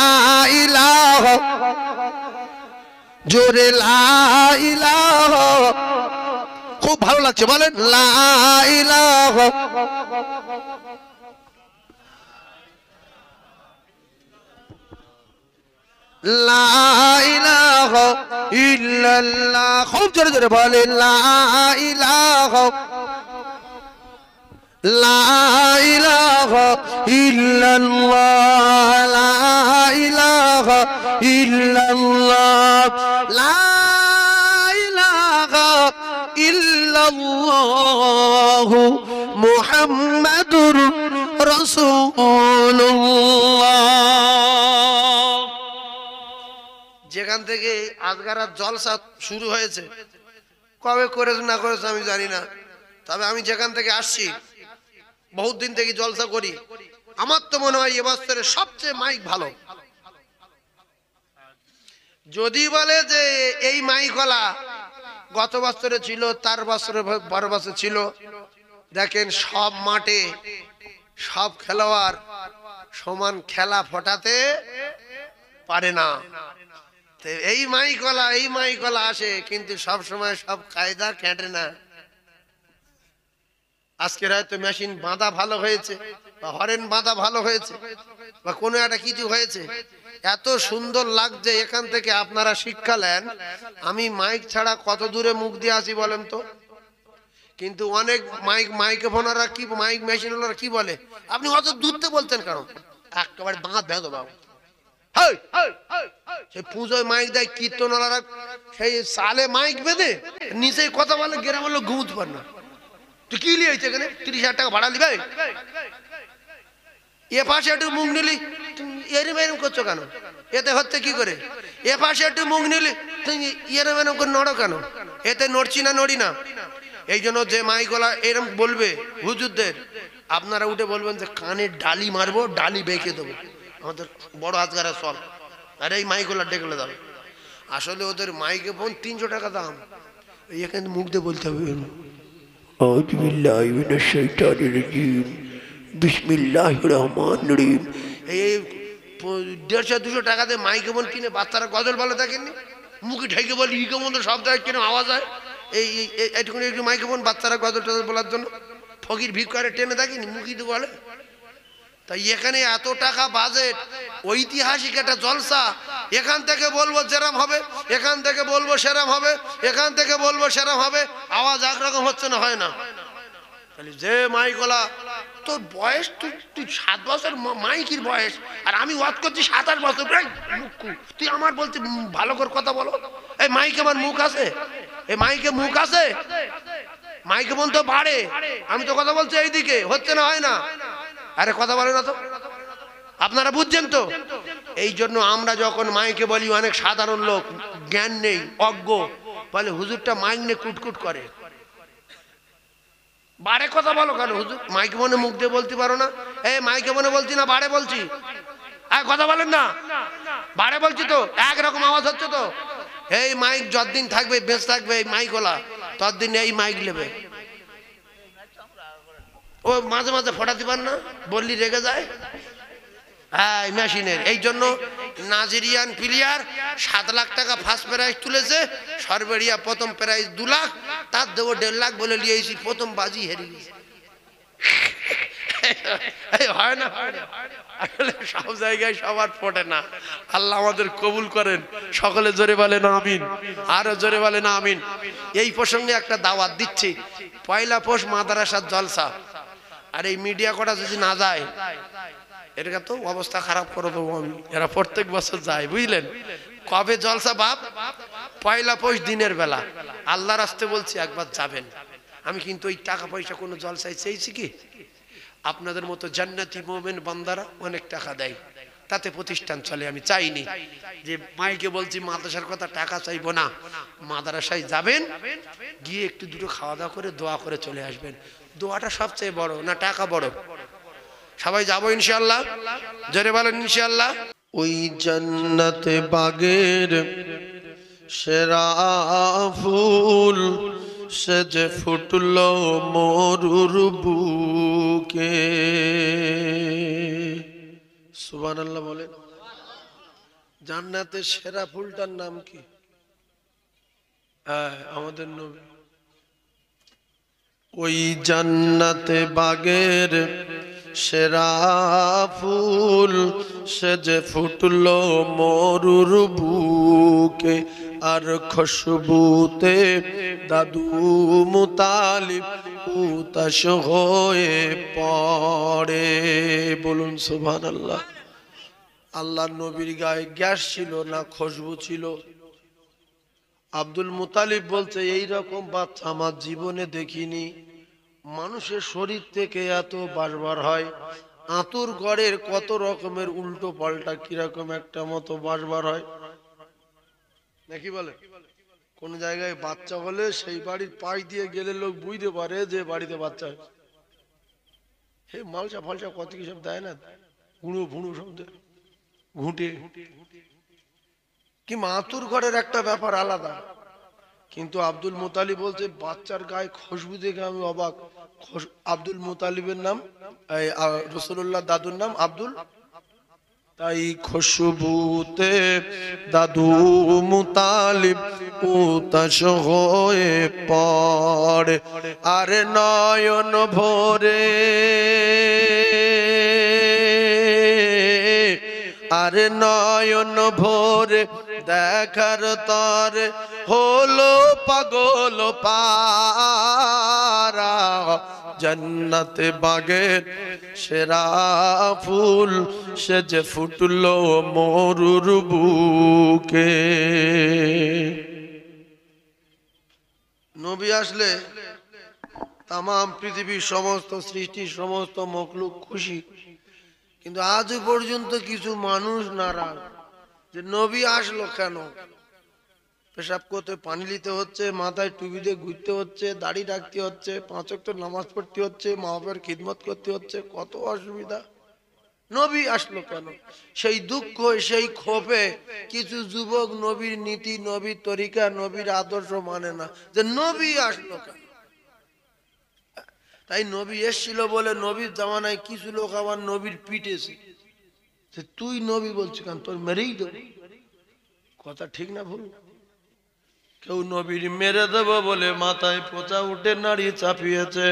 ইলাহা জোরে লা ইলাহা খুব ভালো লাগছে বলেন লা ইলাহা লা ইলাহা ইল্লাল্লাহ খুব জোরে জোরে বলেন লা ইলাহা লা ইলাহা ইল্লাল্লাহ লা ইলাহা ইল্লাল্লাহ লা ইলাহা ইল্লাল্লাহ মুহাম্মাদুর রাসূলুল্লাহ যেখান থেকে আজগারার জলসা শুরু হয়েছে কবে করেছে না করেছে আমি জানি না তবে আমি যেখান থেকে আসছি বহুত দিন থেকে জলসা করি আমার তো মনে হয় এবছরে সবচেয়ে মাইক ভালো যদি বলে যে এই মাইকওয়ালা গত বছরে ছিল তার বছরে বড় বছর ছিল দেখেন সব মাঠে সব খেলোয়াড় সমান খেলা ফোটাতে পারে না এই মাইকওয়ালা আসে কিন্তু সব সময় সব কায়দা কেটে না আজকের হয়তো মেশিন বাঁধা ভালো হয়েছে বা হরেন বাঁধা ভালো হয়েছে বা কোনো একটা কিছু হয়েছে এত সুন্দর লাগছে এখান থেকে আপনারা শিক্ষা নেন আমি মাইক ছাড়া কত দূরে মুখ দিয়ে আসি বলেন তো কিন্তু অনেক মাইক্রোফোনাররা কি মাইক মেশিনওয়ালারা কি বলে আপনি অত দূরতে বলতেন কারণ একেবারে বাঁধ বেঁধো বাবু সেই পুজোয় মাইক দেয় কীর্তনওয়ালারা সেই সালে মাইক বেঁধে নিচে কথা বলে গেরা বললো ঘুমুতে পার না তুই কি লিয়েছে এখানে 30,000 টাকা ভাড়া নিবে এ পাশে একটু মুখ নিলি এরম এরম করছো কেন এতে হচ্ছে কি করে এ পাশে একটু মুখ নিলি তুমি এরম এরম করে নড়ো কেন এতে নড়ছি না নড়ি না এই জন্য যে মাইকওয়ালা এরম বলবে হুজুরদের আপনারা উঠে বলবেন যে কানে ডালি মারবো ডালি বেঁকে দেবো আমাদের বড় আজগারা চল আর এই মাইকওয়ালা ডেকে যাবে আসলে ওদের মাইকে ফোন 300 টাকা দাম এখানে মুখ দিয়ে বলতে হবে আউযু বিল্লাহি মিনাশ শাইতানির রাজীম বিসমিল্লাহির রহমানির রহিম এই 150-200 টাকা দিয়ে মাইকে ফোন কিনে বাচ্চারা গজল বলে দেখেননি মুখে ঢেকে বলি ইকে মধ্যে শব্দ হয় কিরম আওয়াজ হয় এই এইটুকুনি একটু মাইকে ফোন বাচ্চারা গজল টজল বলার জন্য ফকির ভিক করে টেনে দেখেনি মুখি তো বলে তাই এখানে এত টাকা বাজেট ঐতিহাসিক একটা জলসা এখান থেকে বলবো যেরম হবে এখান থেকে বলবো সেরম হবে এখান থেকে বলবো সেরম হবে আওয়াজ একরকম হচ্ছে না হয় না যে মাইকলা তোর বয়স তুই 7 বছর মাইকির বয়স, আর আমি ওয়াজ করছি 27 বছর। তুই আমার বলছি ভালো করে কথা বলো। এই মাইকে আমার মুখ আছে? এই মাইকে মুখ আছে? মাইকে মন তো বাড়ে, আমি তো কথা বলছি এইদিকে, হচ্ছে না, হয় না? আরে কথা বলে না তো, আপনারা বুঝছেন তো? এই জন্য আমরা যখন মাইকে বলি, অনেক সাধারণ লোক জ্ঞান নেই, অজ্ঞ, বলে হুজুরটা মাইক নিয়ে কুটকুট করে। বাড়ে কথা বলো কেন হুজুর? মাইকে মনে মুখ দিয়ে বলতে পারো না? এই মাইকে মনে বলছি না বাড়ে বলছি? আর কথা বলেন না, বাড়ে বলছি তো, একরকম আওয়াজ হচ্ছে তো। এই মাইক যতদিন থাকবে, বেঁচে থাকবে এই মাইকলা, ততদিন এই মাইক নেবে। ও মাঝে মাঝে ফোটাতে পার না, বললি রেগে যায়। হ্যাঁ মেশিনের। এই জন্য নাইজেরিয়ান প্লেয়ার 7 লাখ টাকা ফার্স্ট প্রাইজ তুলেছে, সর্বেরিয়া প্রথম প্রাইজ 2 লাখ, তার দেবো 1.5 লাখ বলে নিয়েছি, প্রথম বাজি হেরে গেছে। হয় না? আসলে সব জায়গায় সবার ফোটে না। আল্লাহ আমাদের কবুল করেন, সকলে জোরে বলেন আমিন, আরো জোরে বলেন আমিন। এই প্রসঙ্গে একটা দাওয়াত দিচ্ছি, 1 পৌষ মাদ্রাসার জলসা। আর এই মিডিয়া কটা যদি না যায়, এটা তো অবস্থা খারাপ করে দেবো আমি। এরা প্রত্যেক বছর যায়, বুঝলেন? কবে জলসা বাপ? 1 পৌষ দিনের বেলা। আল্লাহর রাস্তে বলছি, একবার যাবেন। আমি কিন্তু ওই টাকা পয়সা কোনো জলসায় চেয়েছি কি? আপনাদের মতো জান্নাতি মুমিন বান্দারা অনেক টাকা দেয়, তাতে প্রতিষ্ঠান চলে। আমি চাইনি যে মাইকে বলছি মাদ্রাসার কথা, টাকা চাইবো না। মাদ্রাসায় যাবেন, গিয়ে একটু দুটো খাওয়া দাওয়া করে দোয়া করে চলে আসবেন। দোয়াটা সবচেয়ে বড়, না টাকা বড়? সবাই যাবো ইনশাআল্লাহ, জোরে বলেন ইনশাআল্লাহ। ওই জান্নাতে বাগের সেরা ফুল সে যে ফুটলো মরুর বুকে। সুবহানাল্লাহ বলেন। জান্নাতের সেরা ফুলটার নাম কি? হ্যাঁ, আমাদের নবী। ওই জান্নাতে বাগের সেরা ফুল সে যে ফুটলো মরুর বুকে, আর খুশবুতে দাদু মুতালিব উতাশ হয়ে পড়ে। বলুন সুবহানাল্লাহ। আল্লাহর নবীর গায়ে গ্যাস ছিল না খুশবু ছিল? আব্দুল মুতালিব বলছে, এই রকম বাচ্চা আমার জীবনে দেখিনি। মানুষের শরীর থেকে এত বাসবার হয়, আতুর গড়ের কত রকমের উল্টো পাল্টা কিরকম একটা মতো বাসবার হয় নাকি বলে? কোন জায়গায় বাচ্চা হলে সেই বাড়ির পাশ দিয়ে গেলে লোক বুঝতে পারে যে বাড়িতে বাচ্চা। হে মালসা ফালসা কত কি সব দেয় না, গুঁড়ো ভুঁড়ো সব দেয়, ঘুঁটে কি আতুর ঘরের একটা ব্যাপার আলাদা। কিন্তু আব্দুল মুতালিব বলছে, বাচ্চার গায়ে খুশবু দেখে আমি অবাক। আব্দুল মুতালিবের নাম, রাসূলুল্লাহ দাদুর নাম আব্দুল, তাই খুশবুতে দাদু মুতালিব উতাশ হয়ে পড়ে। আর নয়ন ভরে, আর নয়ন ভরে দেখার তরে হলো পাগল পারা। জান্নাতে বাগের সেরা ফুল সে যে ফুটলো মরুর বুকে। নবী আসলে তাম পৃথিবীর সমস্ত সৃষ্টি, সমস্ত মখলুক খুশি। কিন্তু আজ পর্যন্ত কিছু মানুষ নারাজ যে নবী আসলো কেন। পেশাব করতে পানি নিতে হচ্ছে, মাথায় টুপি দিয়ে ঘুরতে হচ্ছে, দাড়ি রাখতে হচ্ছে, 5 ওয়াক্ত নামাজ পড়তে হচ্ছে, মা বাবার খিদমত করতে হচ্ছে, কত অসুবিধা। নবী আসলো কেন? সেই দুঃখ, সেই ক্ষোভে কিছু যুবক নবীর নীতি, নবীর তরিকা, নবীর আদর্শ মানে না, যে নবী আসলো কেন। তাই নবী এসেছিল বলে নবীর জামানায় কিছু লোক আবার নবীর পিটেছে, তুই নবী বলছিস কেন, তোর মেরেই দেব। কথা ঠিক না ভুল? কেউ নবীর মেরে দেব বলে মাথায় পোঁচা উঠে নাড়ি চাপিয়েছে,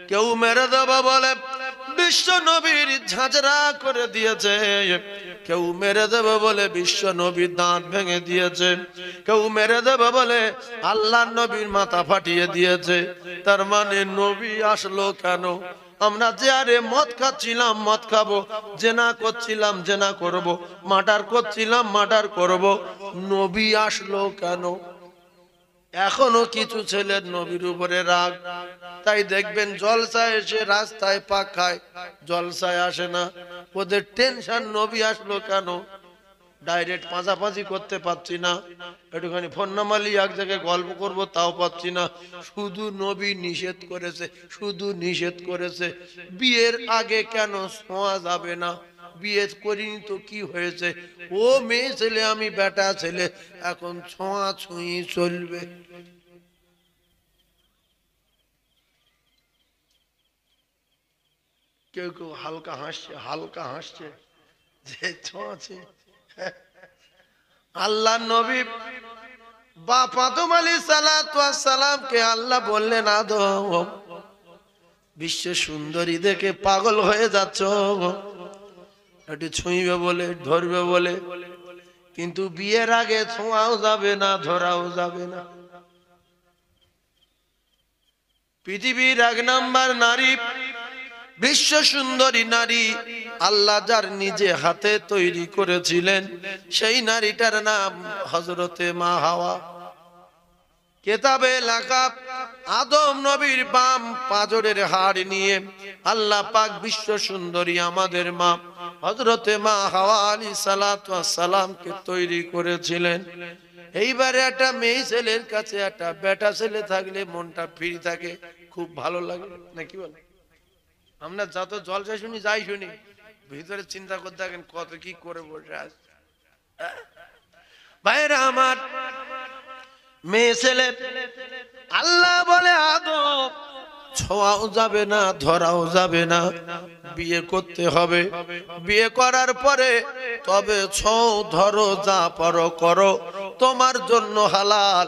কেউ মেরে দেব বলে বিশ্ব নবীর ঝাঁঝরা করে দিয়েছে, কেউ মেরে দেবে বলে বিশ্ব নবীর দাঁত ভেঙে দিয়েছে, কেউ মেরে দেবে বলে আল্লাহর নবীর মাথা ফাটিয়ে দিয়েছে। তার মানে নবী আসলো কেন? আমরা যে আরে মদ খাচ্ছিলাম মদ খাবো, জেনা করছিলাম জেনা করব, মার্ডার করছিলাম মার্ডার করব, নবী আসলো কেন? এখনো কিছু ছেলের নবীর উপরে রাগ, তাই দেখবেন জলসায় এসে রাস্তায় পাক খায়, জলসায় আসে না, ওদের টেনশন নবী আসলো কেন? ডাইরেক্ট পাঁচাপাঁচি করতে পারছি না, একটুখানি ফোন নামালি এক জায়গায় গল্প করব তাও পাচ্ছি না, শুধু নবী নিষেধ করেছে, শুধু নিষেধ করেছে। বিয়ের আগে কেন ছোঁয়া যাবে না? বিয়ে করিনি তো কি হয়েছে? ও মেয়ে ছেলে আমি বেটা ছেলে, এখন ছোঁয়া ছুঁই চলবে। কেউ কেউ হালকা হাসছে, হালকা হাসছে যে ছোঁয়াছে। আল্লাহ নবী বাপ আদম আলাইহিস সালামকে আল্লাহ বললেন, আদম বিশ্ব সুন্দরী দেখে পাগল হয়ে যাচ্ছ, একটু ছুঁইবে বলে ধরবে বলে, কিন্তু বিয়ের আগে ছোঁয়াও যাবে না ধরাও যাবে না। পৃথিবীর এক নাম্বার নারী, বিশ্ব সুন্দরী নারী, আল্লাহ যার নিজে হাতে তৈরি করেছিলেন, সেই নারীটার নাম হযরতে মা হাওয়া। কেতাবে লেখা, আদম নবীর বাম পাঁজরের হাড় নিয়ে আল্লাহ পাক বিশ্ব সুন্দরী আমাদের মা হযরতে মা হাওয়া আলাইহিস সালাতু ওয়াস সালামকে তৈরি করেছিলেন। এইবারে একটা মেয়ে ছেলের কাছে একটা বেটা ছেলে থাকলে মনটা ফ্রি থাকে, খুব ভালো লাগে, নাকি বলে? আমরা যত জলসা শুনি যাই শুনি, ভিতরে চিন্তা করতে থাকেন কত কি করে বসে আছে। ভাইরা আমার, মেয়ে ছেলে, আল্লাহ বলে আদম ছোঁয়াও যাবে না ধরাও যাবে না, বিয়ে করতে হবে, বিয়ে করার পরে তবে ছোঁও ধরো যা পারো করো, তোমার জন্য হালাল।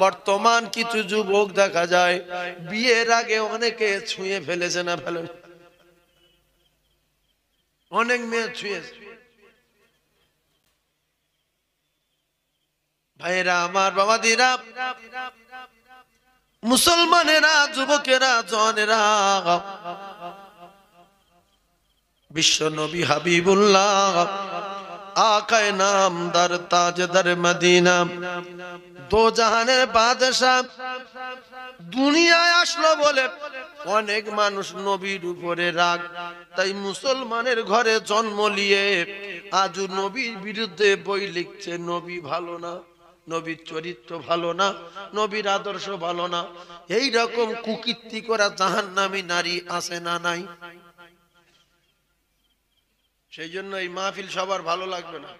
বর্তমান কিছু যুবক দেখা যায় বিয়ের আগে অনেকে ছুঁয়ে ফেলেছে, না ফেলে? অনেক মেয়ে ছুঁয়েছে। ভাইরা আমার, বাবাদিরা, মুসলমানেরা, যুবকেরা, জনেরা, বিশ্ব নবী হাবিবুল্লাহ আকায়ে নামদার তাজদার মদিনা, দো জাহানের বাদশাহ দুনিয়ায় আসলো বলে অনেক মানুষ নবীর উপরে রাগ, তাই মুসলমানের ঘরে জন্ম নিয়ে আজও নবীর বিরুদ্ধে বই লিখছে, নবী ভালো না, নবীর চরিত্র ভালো না, নবীর আদর্শ ভালো না। এই রকম কুকীর্তি করা জাহান্নামী নারী আছে না নাই? সেই জন্য এই মাহফিল সবার ভালো লাগবে না,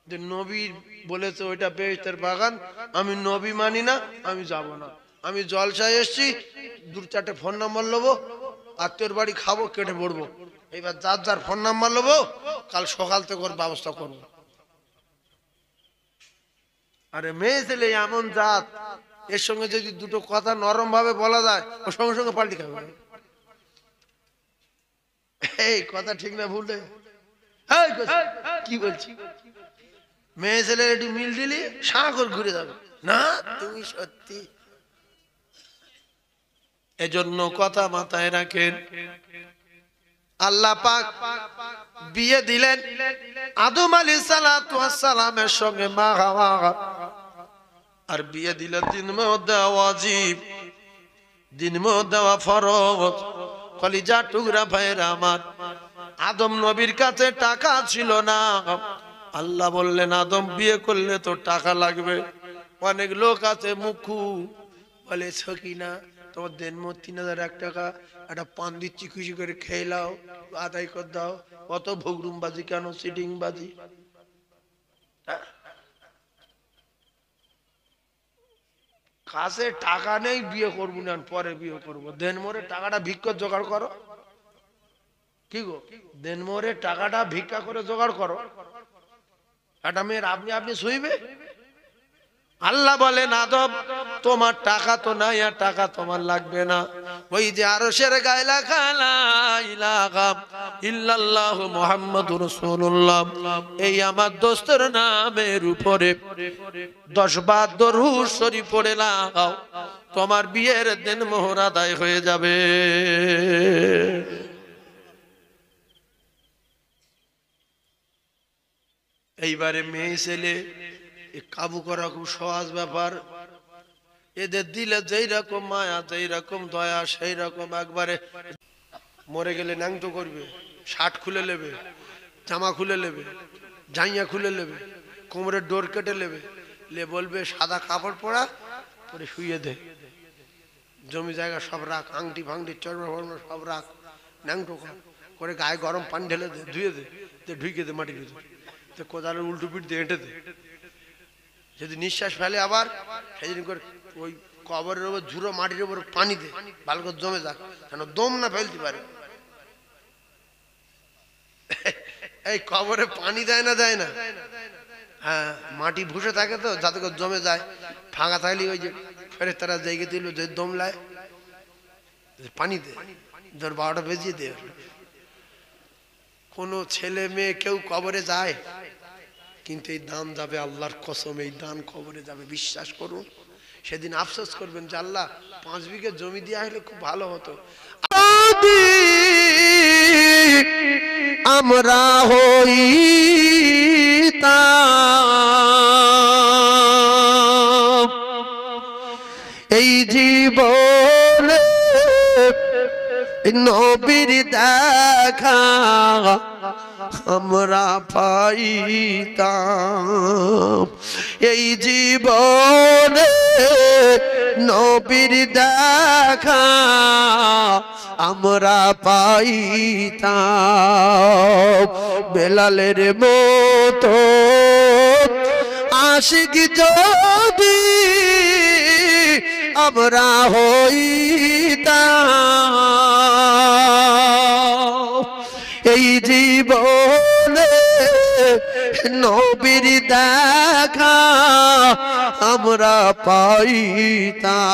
যে নবী বলেছে ওইটা বেহেশতের বাগান, আমি নবী মানি না, আমি যাব না, আমি জলসায় এসছি, দু চারটে ফোন নাম্বার নেবো, আত্মীয়র বাড়ি খাবো, কেটে পড়বো, এবার যার যার ফোন নাম্বার নেবো, কাল সকাল থেকে ওর ব্যবস্থা করবো। আরে মেয়ে ছেলে এমন জাত, এর সঙ্গে যদি দুটো কথা নরম ভাবে বলা যায়, ওর সঙ্গে সঙ্গে পাল্টি খাবে। এই কথা ঠিক না ভুল? কি বলছি? মেয়ে ছেলে একটু মিল দিলি সাগর ঘুরে যাবে না, তুমি সত্যি। এজন্য কথা মাথায় রাখেন, আল্লাহ পাক বিয়ে দিলেন আদম আলাইহিস সালাতু ওয়াস সালামের সঙ্গে মা হাওয়া, আর বিয়ে দিলেন দিন মধ্যে ওয়াজিব, দিন মধ্যে ফরজ। কলিজা টুকরা ভাইরা আমার, আদম নবীর কাছে টাকা ছিল না, আল্লাহ বললেন আদম বিয়ে করলে তো টাকা লাগবে। অনেক লোক আছে মুখু বলে, সকিনা তোমার দেন 3001 টাকা, একটা পান দিচ্ছি, খুশি করে খেয়ে নাও, আদায় করে দাও। অত ভোগরুম বাজি কেন, সিটিং বাজি? কাছে টাকা নেই, বিয়ে করবো না, পরে বিয়ে করবো। দেন মোরে টাকাটা ভিক্ষা জোগাড় করো। কি গো, দেন মোরে টাকাটা ভিক্ষা করে জোগাড় করো। একটা মেয়ের আপনি আপনি শুইবে, আল্লাহ বলেন আদম তোমার টাকা তো নাই আর টাকা তোমার লাগবে না, ওই যে আরশের গায়ে লেখা লা ইলাহা ইল্লাল্লাহু মুহাম্মাদুর রাসূলুল্লাহ, এই আমার দোস্তের নামের উপরে 10 বার দরুদ শরীফ পড়ে লাগাও, তোমার বিয়ের দিন মোহর আদায় হয়ে যাবে। এইবারে মেয়ে ছেলে কাবু করা খুব সহজ ব্যাপার। এদের দিলে যেই রকম মায়া, যেই রকম দয়া, সেই রকম একবারে মরে গেলে ন্যাংটো করবে, শার্ট খুলে নেবে, জামা খুলে নেবে, জাইয়া খুলে নেবে, কোমরের ডোর কেটে নেবে, লে বলবে সাদা কাপড় পরা পরে শুয়ে দে, জমি জায়গা সব রাখ, আংটি ফাংটি চর্মা ফর্মা সব রাখ, ন্যাংটো করে গায়ে গরম পানি ঢেলে দে, ধুয়ে দে, ঢুকে দে মাটির ভিতরে, কোদালের উল্টো পিঠ দিয়ে হেঁটে দে, যদি নিঃশ্বাস ফেলে আবার সেদিন করে ওই কবরের উপর ঝুড়ো মাটির উপর পানি দে, ভালো করে জমে যাক, কেন দম না ফেলতে পারে। এই কবরে পানি দেয় না, দেয় না, হ্যাঁ মাটি ভুসে থাকে তো যাতে করে জমে যায়, ফাঁকা থাকলে ওই যে ফেরেশতারা জায়গা দিল যে দমলায় পানি দে, ধর 12টা বেজিয়ে দে। কোনো ছেলে মেয়ে কেউ কবরে যায়, কিন্তু এই দান যাবে আল্লাহর কসম, এই দান কবরে যাবে, বিশ্বাস করুন। সেদিন আফসোস করবেন যে আল্লাহ 5 বিঘা জমি দিয়ে আসলে খুব ভালো হতো। আমরা হইতাম এই জীবনে নবীর দেখা আমরা পাইতাম, এই জীবনে নবীর দেখা আমরা পাইতাম, বেলালের মতো আশিক যদি আমরা হইতাম, এই জীবনে নবীর দেখা আমরা পাইতাম।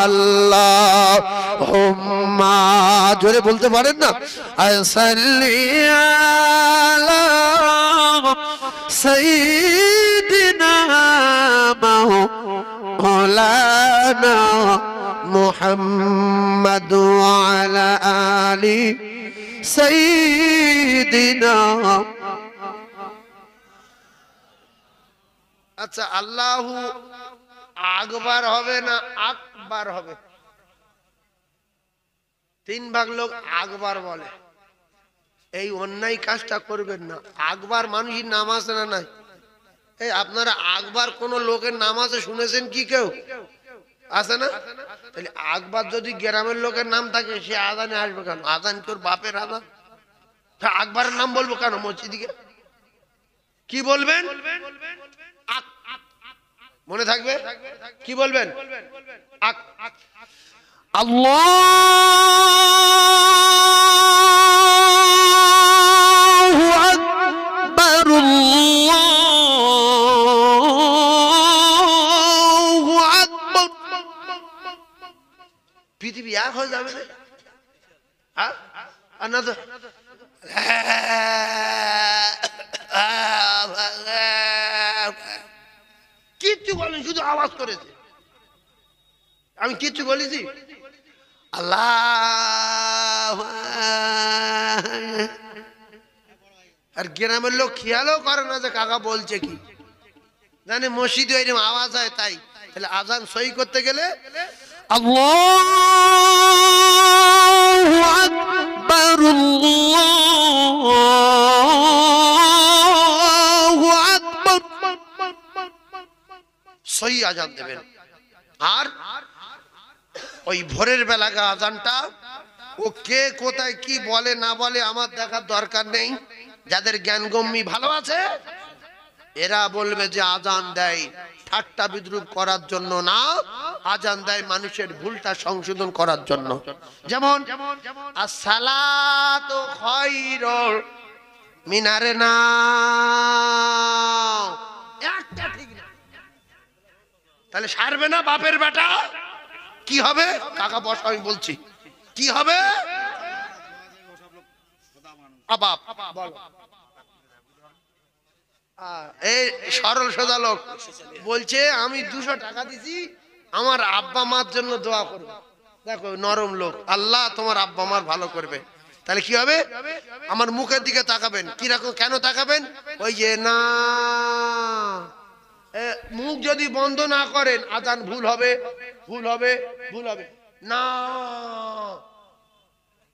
আল্লাহুম্মা, জোরে বলতে পারেন না, সাল্লি আলা সাইয়্যিদিনা মাওলানা মুহাম্মাদ ওয়া আলা আলি সাইয়্যিদিনা। আচ্ছা, আল্লাহু আকবার হবে না আকবার হবে? 3 ভাগ লোক আকবার বলে, এই অন্যায় কাজটা করবেন না। আকবার মানুষের নাম আছে না নাই? এই আপনারা আকবার কোন লোকের নাম আছে শুনেছেন কি কেউ? আছে না? তাহলে আকবার যদি গ্রামের লোকের নাম থাকে, সে আজানে আসবে কেন? আজান তোর বাপের আজান, আকবরের নাম বলবো কেন মসজিদে? কি বলবেন? মনে থাকবে কি বলবেন? আল্লাহু আকবার, আল্লাহু আকবার। পৃথিবী এক হয়ে যাবে না? আর না তো কিচ্ছু বলেন, শুধু আওয়াজ করেছে, আমি কিচ্ছু বলেছি? আল্লাহ। আর গ্রামের লোক খেয়ালও করে না যে কাকা বলছে কি, জানে মসজিদে এরকম আওয়াজ হয় তাই। তাহলে আজান সহি করতে গেলে আল্লাহু আকবার, আল্লাহু আকবার, সহি আজান দেবেন। আর ওই ভোরের বেলাকা আজানটা ও কে কোথায় কি বলে না বলে আমার দেখার দরকার নেই। যাদের জ্ঞানগম্যি ভালো আছে এরা বলবে যে আজান দেয় ঠাট্টা বিদ্রুপ করার জন্য না, আজান দেয় মানুষের ভুলটা সংশোধন করার জন্য। যেমন আসসালাতু খায়রুম মিনার নাওম, একটা ঠিক না। তাহলে সারবে না বাপের বেটা? কি হবে কাকা বস, আমি বলছি কি হবে। বাপ বলো, এই সরল সোজা লোক বলছে আমি 200 টাকা দিছি, আমার আব্বা মার জন্য দোয়া করবে। দেখো নরম লোক, আল্লাহ তোমার আব্বা মার ভালো করবে। তাহলে কি হবে? আমার মুখের দিকে তাকাবেন। কিরকম, কেন তাকাবেন? ওই যে না, মুখ যদি বন্ধ না করেন আজান ভুল হবে, ভুল হবে, ভুল হবে। না,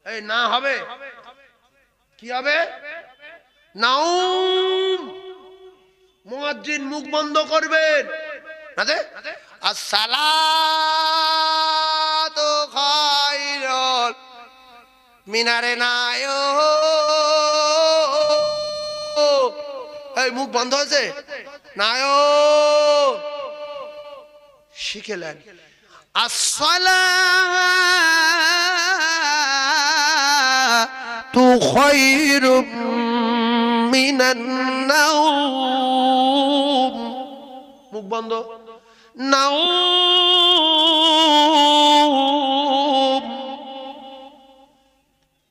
এই না হবে, কি হবে? নাউম, মুয়াজ্জিন মুখ বন্ধ করবেন। আসসালাতু খায়রুল মিনারে নায়ো, এই মুখ বন্ধ হয়েছে, নায়ো শিখেলেন। আসসালাতু খায়রুম মিনান নাওম, মুখ বন্ধ, নাওম,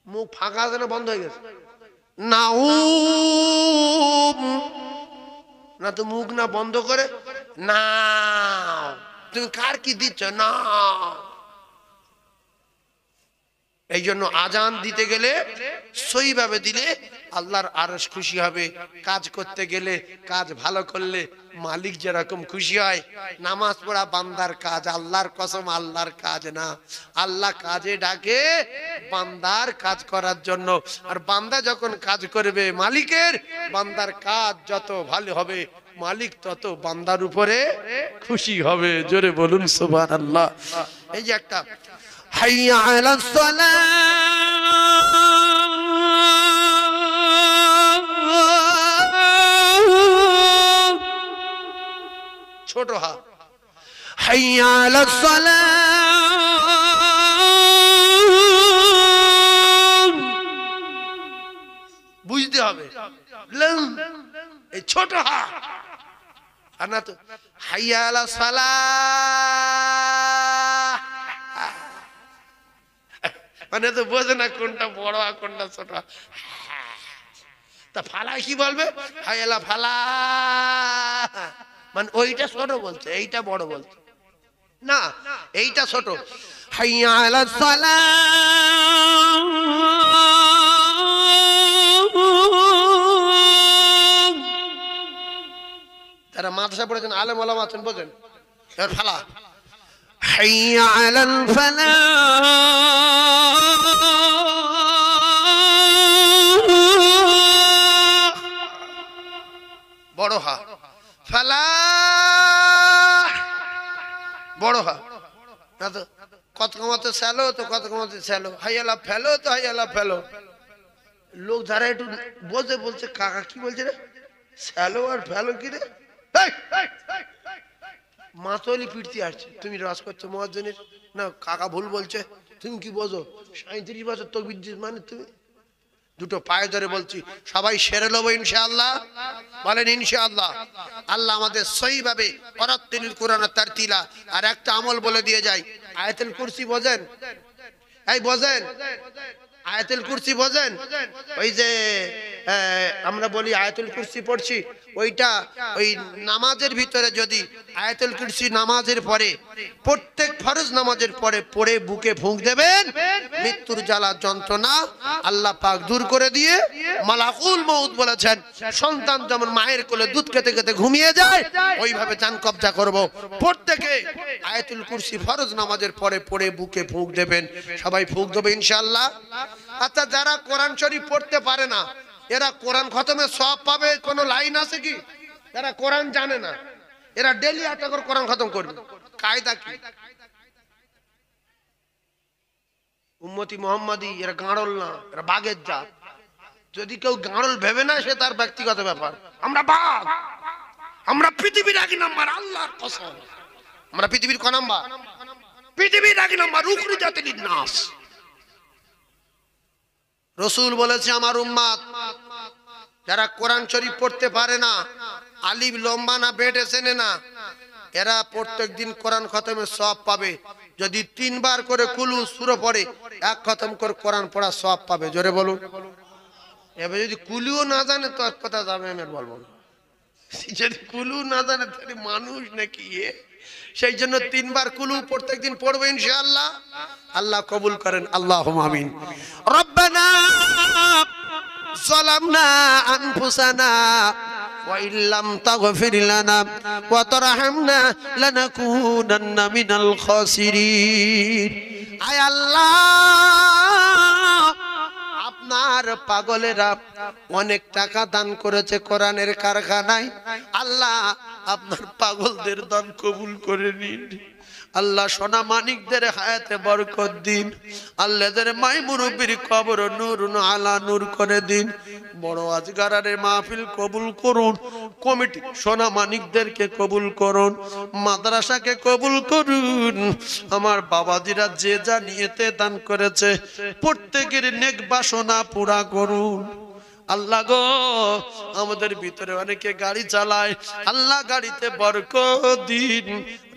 মুখ ফাঁকা আছে না বন্ধ হয়ে গেছে? নাওম, না তো মুখ না বন্ধ করে না, তুমি কার কি দিচ্ছ না। এই জন্য আজান দিতে গেলে সহিভাবে দিলে আল্লাহর আরশ খুশি হবে। কাজ করতে গেলে, কাজ ভালো করলে মালিক যেরকম খুশি হয়। নামাজ পড়া বান্দার কাজ, আল্লাহর কসম আল্লাহর কাজ না। আল্লাহ কাজে ডাকে বান্দার কাজ করার জন্য। আর বান্দা যখন কাজ করবে মালিকের, বান্দার কাজ যত ভালো হবে মালিক তত বান্দার উপরে খুশি হবে। জোরে বলুন সুবহানাল্লাহ। এই যে একটা হাইয়া আলাস সালাহ, ছোট হা, হাইয়া আলাস সালাহ, বুঝতে হবে। এই ছোট হা, আর না তো হাইয়া আলাস সালাহ, মানে তো বোঝে না কোনটা বড় আর কোনটা ছোট। তা ফালা কি বলবে? হাইয়ালা ফালা, মানে ওইটা ছোট বলছে, এইটা বড় বলছে না, এইটা ছোট। হাইয়া আলাস সালাহ, তারা মাদ্রাসা পড়েছেন, আলেম ওলামা আছেন, বোঝেন। এবার ফালা, হাইয়া আলাল ফালাহ, বড় হা, ফালাহ বড় হা, না তো কত কমাতে স্যালো তো কত কমাতে স্যালো, হাইয়ালা ফেলো তো হাইয়ালা ফেলো। লোক যারা একটু বোঝে বলছে কাকা কি বলছে রে, স্যালো আর ফেলো কি রে? মাতলি পিটতে আসছে, তুমি রাজ করছো মুয়াজ্জিনের, না কাকা ভুল বলছে, তুমি কি বোঝো? 37 বছর তকবীর দিস, মানে তুমি দুটো পায়ে ধরে বলছি সবাই সেরে নেবো ইনশাআল্লাহ। বলেন ইনশাআল্লাহ। আল্লাহ আমাদের সহিভাবে ওয়ারাত্তিলিল কুরআন তারতিলা। আর একটা আমল বলে দিয়ে যাই, আয়াতুল কুরসি বোঝেন? এই বোঝেন আয়াতুল কুরসি বোঝেন? ওই যে আমরা বলি আয়াতুল কুরসি পড়ছি, ওইটা ওই নামাজের ভিতরে যদি আয়াতুল কুরসি নামাজের পরে, প্রত্যেক ফরজ নামাজের পরে পড়ে বুকে ফুঁক দেবেন, মৃত্যুর জ্বালা যন্ত্রণা আল্লাহ পাক দূর করে দিয়ে মালাকুল মউত বলেছেন, সন্তান যেমন মায়ের কোলে দুধ খেতে খেতে ঘুমিয়ে যায় ওইভাবে জান কবজা করব। প্রত্যেকে আয়াতুল কুরসি ফরজ নামাজের পরে পড়ে বুকে ফুঁক দেবেন। সবাই ফুঁক দেবে ইনশাআল্লাহ। আচ্ছা, যারা কোরআন শরীফ পড়তে পারে না, এরা কোরআন খতমের সওয়াব পাবে কোনো লাইন আছে কি? যারা কোরআন জানে না এরা ডেইলি একটা করে কোরআন খতম করবে। কায়দা কি? উম্মতি মুহাম্মাদি, এরা গাঁড়ল না, এরা বাঘের জাত। যদি কেউ গাঁড়ল ভেবে না, সে তার ব্যক্তিগত ব্যাপার। আমরা বাঘ, আমরা পৃথিবীর 1 নাম্বার, আল্লাহর কসম। আমরা পৃথিবীর ক নাম্বার? পৃথিবীর 1 নাম্বার, উখরি জাতির নাস। রাসূল বলেছে আমার উম্মত যারা কোরআন শরীফ পড়তে পারে না, আলিফ লম্বা না বেটে চেনে না, এরা প্রত্যেকদিন কোরআন খতমের সওয়াব পাবে। যদি 3 বার করে কুলু সূরা পড়ে, এক খতম করে কোরআন পড়া সওয়াব পাবে। জোরে বলুন। এবার যদি কুলুও না জানে তো এক কথা যাবে, আমি আর বলবো না। যদি কুলু না জানে তাহলে মানুষ নাকি এ? সেই জন্য 3 বার কুলু প্রত্যেকদিন পড়বে ইনশাআল্লাহ। আল্লাহ কবুল করেন, আল্লাহুম্মা আমিন। রব্বানা যালামনা আনফুসানা ওয়া ইল্লাম তাগফির লানা ওয়া তারহামনা লানাকুনান্না মিনাল খাসিরিন। আয় আল্লাহ, আপনার পাগলেরা অনেক টাকা দান করেছে কোরআনের কারখানায়। আল্লাহ, আপনার পাগলদের দান কবুল করে নিন। আল্লাহ, সোনা মানিকদের হায়াতে বরকত দিন। আল্লাহদের মাই মুরব্বির কবর নূর আলা নূর করে দিন। বড় আজগারের মাহফিল কবুল করুন। কমিটি সোনা মানিকদেরকে কবুল করুন। মাদ্রাসাকে কবুল করুন। আমার বাবাজিরা যে যা নিয়েতে দান করেছে প্রত্যেকের নেক বাসনা পুরা করুন। আল্লাহ গো, আমাদের ভিতরে অনেকে গাড়ি চালায়, আল্লাহ গাড়িতে বরকত দিন।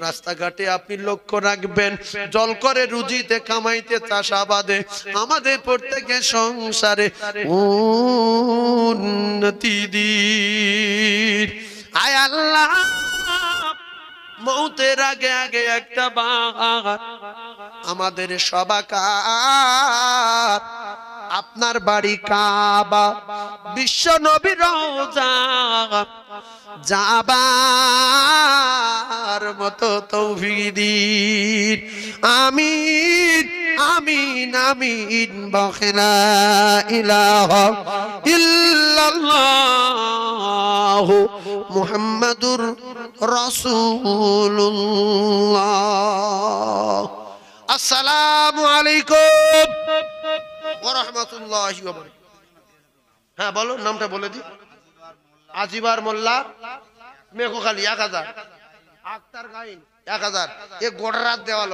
রাস্তাঘাটে আপনি লক্ষ্য রাখবেন, জল করে রুজিতে কামাইতে চাষাবাদে আমাদের প্রত্যেকের সংসারে উন্নতি দিন। আয় আল্লাহ, মৌতের আগে আগে একটা বার আমাদের সবাকার আপনার বাড়ি কাবা, বিশ্ব নবীর রওজা যাবার মতো তৌফিক দিন। আমিন আমিন আমিন। বাখিলা ইলাহা ইল্লাল্লাহু মুহাম্মাদুর রাসূলুল্লাহ। আসসালামু আলাইকুম ওয়া রাহমাতুল্লাহি ওয়া বারাকাতুহু। হ্যাঁ বলো, নামটা বলে দি। আজিবার মোল্লা, মেঘখালী 1000, আক্তার গাইন 1000। এ গোটা রাত দেওয়ালো।